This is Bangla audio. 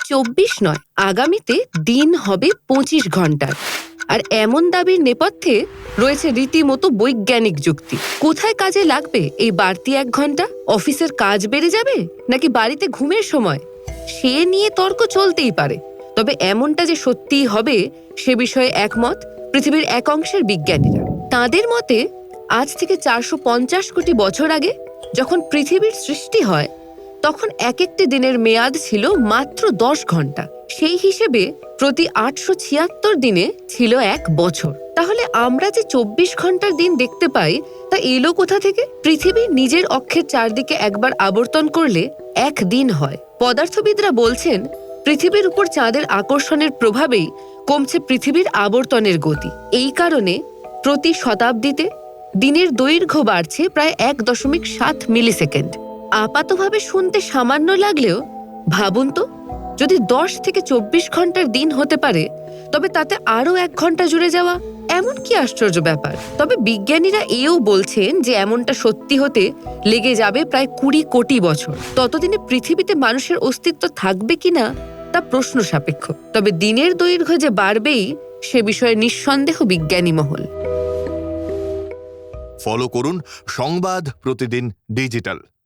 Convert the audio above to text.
24 নয়, আগামীতে দিন হবে 25 ঘন্টার। আর এমন দাবির নেপথ্যে রয়েছে রীতিমতো বৈজ্ঞানিক যুক্তি। কোথায় কাজে লাগবে এই বাড়তি 1 ঘন্টা? অফিসের কাজ বেড়ে যাবে নাকি বাড়িতে ঘুমের সময়? সে নিয়ে তর্ক চলতেই পারে, তবে এমনটা যে সত্যিই হবে সে বিষয়ে একমত পৃথিবীর এক অংশের বিজ্ঞানীরা। তাদের মতে আজ থেকে 450 কোটি বছর আগে যখন পৃথিবীর সৃষ্টি হয়, তখন এক একটি দিনের মেয়াদ ছিল মাত্র 10 ঘন্টা। সেই হিসেবে প্রতি 876 দিনে ছিল 1 বছর। তাহলে আমরা যে 24 ঘন্টার দিন দেখতে পাই তা এলো কোথা থেকে? পৃথিবী নিজের অক্ষের চারদিকে একবার আবর্তন করলে 1 দিন হয়। পদার্থবিদরা বলছেন পৃথিবীর উপর চাঁদের আকর্ষণের প্রভাবেই কমছে পৃথিবীর আবর্তনের গতি। এই কারণে প্রতি শতাব্দীতে দিনের দৈর্ঘ্য বাড়ছে প্রায় 1.7 মিলিসেকেন্ড। আপাতভাবে শুনতে সামান্য লাগলেও ভাবুন তো, যদি 10 থেকে 24 ঘন্টার দিন হতে পারে, তবে তাতে আরো 1 ঘন্টা জুড়ে যাওয়া এমন কি আশ্চর্য ব্যাপার। তবে বিজ্ঞানীরা এও বলছেন যে এমনটা সত্যি হতে লেগে যাবে প্রায় 20 কোটি বছর। ততদিনে পৃথিবীতে মানুষের অস্তিত্ব থাকবে কিনা তা প্রশ্ন সাপেক্ষ। তবে দিনের দৈর্ঘ্য যে বাড়বেই সে বিষয়ে নিঃসন্দেহ বিজ্ঞানী মহল। ফলো করুন সংবাদ প্রতিদিন ডিজিটাল।